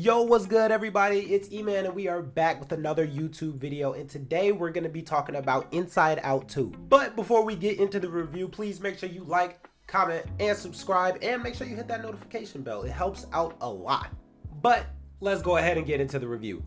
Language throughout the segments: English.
Yo, what's good everybody? It's E-Man and we are back with another YouTube video, and today we're going to be talking about Inside Out 2. But before we get into the review, please make sure you like, comment, and subscribe, and make sure you hit that notification bell. It helps out a lot. But let's go ahead and get into the review.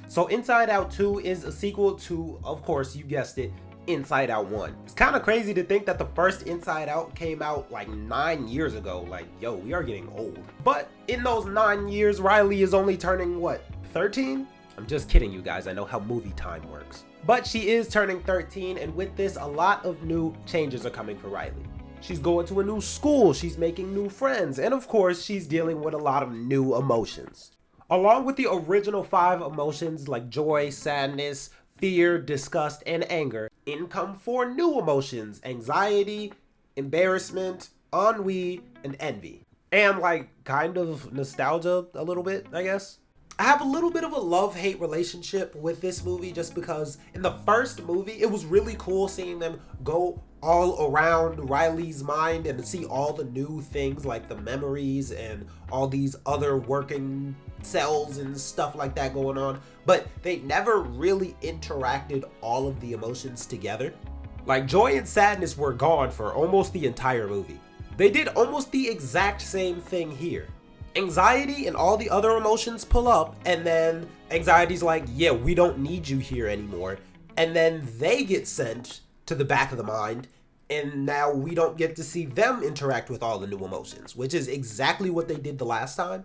So Inside Out 2 is a sequel to, of course, you guessed it, Inside Out 1. It's kind of crazy to think that the first Inside Out came out like 9 years ago. Like, yo, we are getting old. But in those 9 years, Riley is only turning, what, 13? I'm just kidding, you guys. I know how movie time works. But she is turning 13, and with this, a lot of new changes are coming for Riley. She's going to a new school, she's making new friends, and of course, she's dealing with a lot of new emotions. Along with the original 5 emotions like joy, sadness, fear, disgust, and anger, in come 4 new emotions: anxiety, embarrassment, ennui, and envy. And like kind of nostalgia a little bit, I guess. I have a little bit of a love-hate relationship with this movie just because in the first movie, it was really cool seeing them go all around Riley's mind and to see all the new things like the memories and all these other working cells and stuff like that going on, but they never really interacted all of the emotions together. Like joy and sadness were gone for almost the entire movie. They did almost the exact same thing here. Anxiety and all the other emotions pull up, and then anxiety's like, yeah, we don't need you here anymore, and then they get sent to the back of the mind, and now we don't get to see them interact with all the new emotions, which is exactly what they did the last time.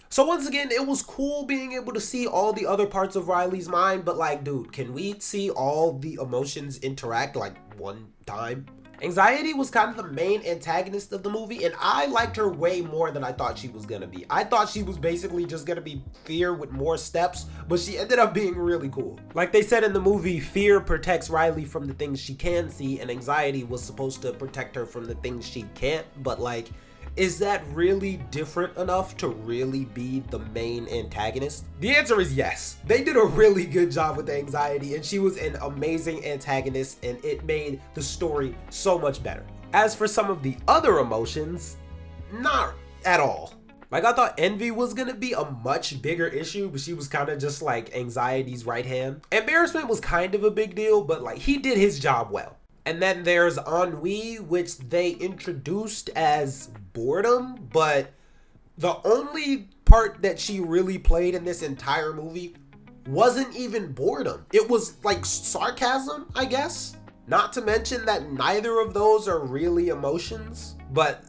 So once again, it was cool being able to see all the other parts of Riley's mind, but like, dude, can we see all the emotions interact like one time? Anxiety was kind of the main antagonist of the movie, and I liked her way more than I thought she was gonna be. I thought she was basically just gonna be fear with more steps, but she ended up being really cool. Like they said in the movie, fear protects Riley from the things she can see, and anxiety was supposed to protect her from the things she can't, but like, is that really different enough to really be the main antagonist? The answer is yes. They did a really good job with the anxiety, and she was an amazing antagonist, and it made the story so much better. As for some of the other emotions, not at all. Like, I thought envy was gonna be a much bigger issue, but she was kind of just like anxiety's right hand. Embarrassment was kind of a big deal, but like he did his job well. And then there's ennui, which they introduced as boredom, but the only part that she really played in this entire movie wasn't even boredom. It was like sarcasm, I guess. Not to mention that neither of those are really emotions, but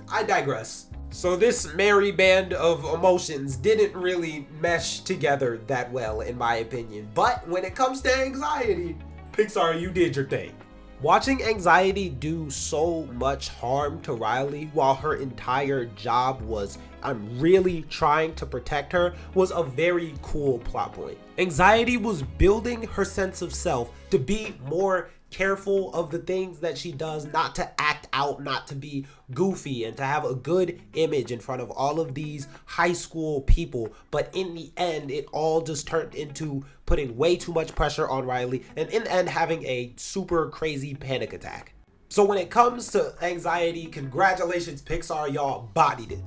I digress. So this merry band of emotions didn't really mesh together that well, in my opinion. But when it comes to anxiety, Pixar, you did your thing. Watching anxiety do so much harm to Riley while her entire job was, I'm really trying to protect her, was a very cool plot point. Anxiety was building her sense of self to be more careful of the things that she does, not to act out, not to be goofy, and to have a good image in front of all of these high school people. But in the end, it all just turned into putting way too much pressure on Riley, and in the end having a super crazy panic attack. So when it comes to anxiety, congratulations Pixar, y'all bodied it.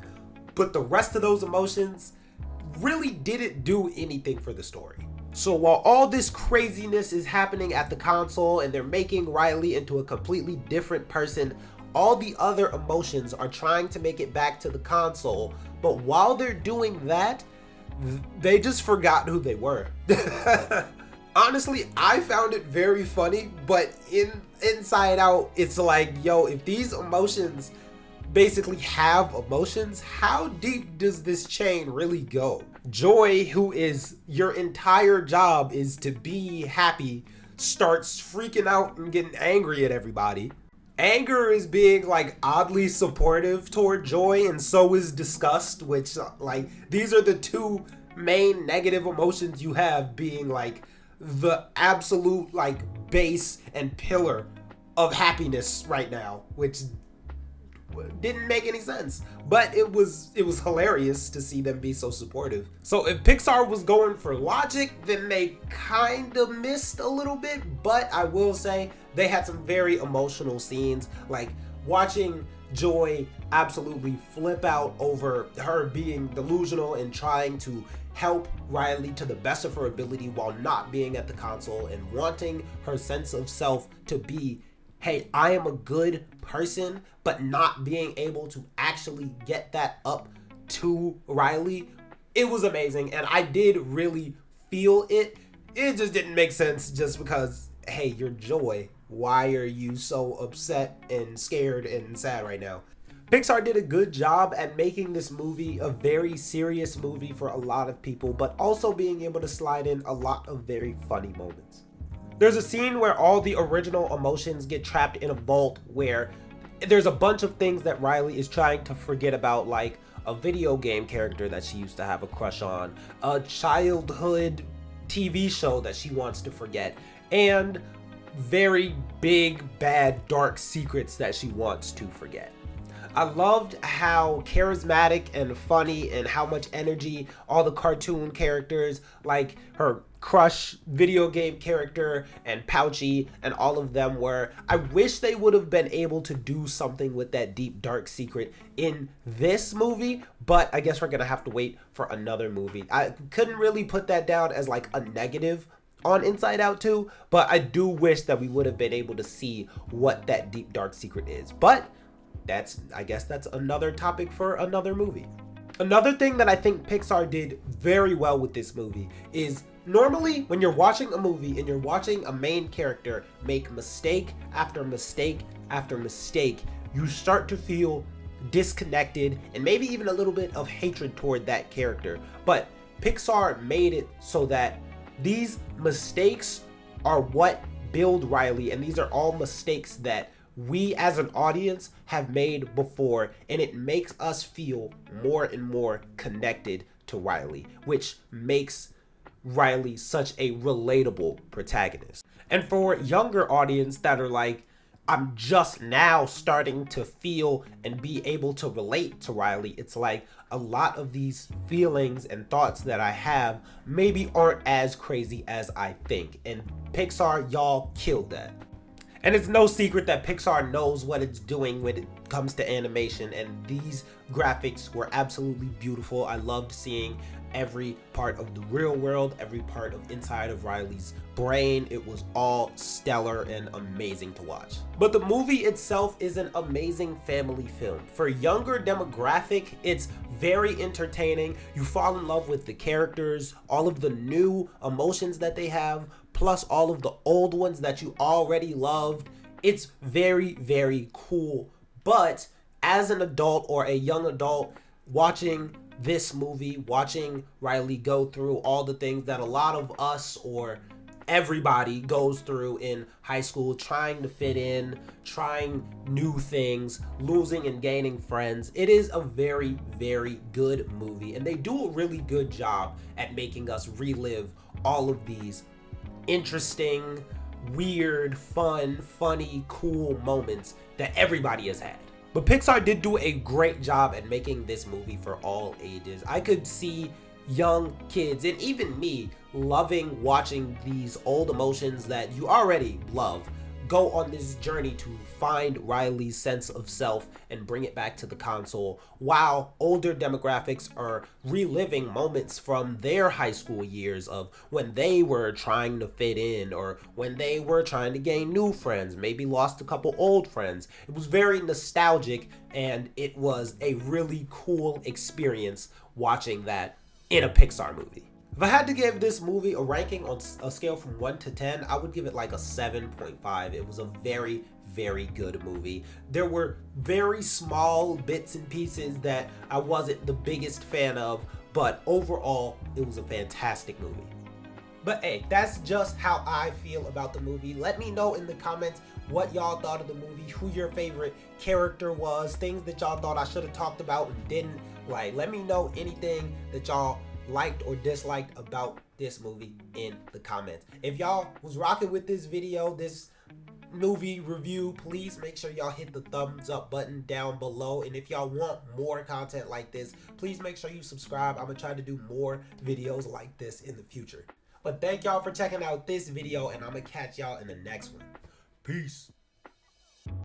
But the rest of those emotions really didn't do anything for the story. So while all this craziness is happening at the console and they're making Riley into a completely different person, all the other emotions are trying to make it back to the console. But while they're doing that, they just forgot who they were. Honestly, I found it very funny, but Inside Out, it's like, yo, if these emotions basically have emotions, how deep does this chain really go? Joy, who is your entire job is to be happy, starts freaking out and getting angry at everybody. Anger is being like oddly supportive toward joy, and so is disgust, which like these are the two main negative emotions you have, being like the absolute like base and pillar of happiness right now, which didn't make any sense, but it was hilarious to see them be so supportive. So if Pixar was going for logic, then they kind of missed a little bit, but I will say they had some very emotional scenes, like watching Joy absolutely flip out over her being delusional and trying to help Riley to the best of her ability while not being at the console and wanting her sense of self to be, hey, I am a good person, but not being able to actually get that up to Riley. It was amazing, and I did really feel it. It just didn't make sense just because, hey, you're Joy. Why are you so upset and scared and sad right now? Pixar did a good job at making this movie a very serious movie for a lot of people, but also being able to slide in a lot of very funny moments. There's a scene where all the original emotions get trapped in a vault where there's a bunch of things that Riley is trying to forget about, like a video game character that she used to have a crush on, a childhood TV show that she wants to forget, and very big, bad, dark secrets that she wants to forget. I loved how charismatic and funny and how much energy all the cartoon characters, like her crush video game character and Pouchy and all of them were. I wish they would have been able to do something with that deep dark secret in this movie, but I guess we're gonna have to wait for another movie. I couldn't really put that down as like a negative on Inside Out 2, but I do wish that we would have been able to see what that deep dark secret is. But I guess that's another topic for another movie. Another thing that I think Pixar did very well with this movie is normally when you're watching a movie and you're watching a main character make mistake after mistake after mistake, you start to feel disconnected and maybe even a little bit of hatred toward that character. But Pixar made it so that these mistakes are what build Riley, and these are all mistakes that we as an audience have made before, and it makes us feel more and more connected to Riley, which makes Riley such a relatable protagonist. And for younger audience that are like, I'm just now starting to feel and be able to relate to Riley, it's like a lot of these feelings and thoughts that I have maybe aren't as crazy as I think. And Pixar, y'all killed that. And it's no secret that Pixar knows what it's doing when it comes to animation, and these graphics were absolutely beautiful. I loved seeing every part of the real world, every part of inside of Riley's brain. It was all stellar and amazing to watch. But the movie itself is an amazing family film. For a younger demographic, it's very entertaining. You fall in love with the characters, all of the new emotions that they have, plus all of the old ones that you already loved. It's very, very cool. But as an adult or a young adult watching this movie, watching Riley go through all the things that a lot of us or everybody goes through in high school, trying to fit in, trying new things, losing and gaining friends. It is a very, very good movie, and they do a really good job at making us relive all of these interesting, weird, fun, funny, cool moments that everybody has had. But Pixar did do a great job at making this movie for all ages. I could see young kids and even me loving watching these old emotions that you already love go on this journey to find Riley's sense of self and bring it back to the console, while older demographics are reliving moments from their high school years of when they were trying to fit in or when they were trying to gain new friends, maybe lost a couple old friends. It was very nostalgic, and it was a really cool experience watching that in a Pixar movie. If I had to give this movie a ranking on a scale from 1 to 10, I would give it like a 7.5. It was a very, very good movie. There were very small bits and pieces that I wasn't the biggest fan of, but overall, it was a fantastic movie. But hey, that's just how I feel about the movie. Let me know in the comments what y'all thought of the movie, who your favorite character was, things that y'all thought I should have talked about and didn't. Like, let me know anything that y'all liked or disliked about this movie in the comments. If y'all was rocking with this video, this movie review, please make sure y'all hit the thumbs up button down below. And if y'all want more content like this, please make sure you subscribe. I'm gonna try to do more videos like this in the future. But thank y'all for checking out this video, and I'm gonna catch y'all in the next one. Peace.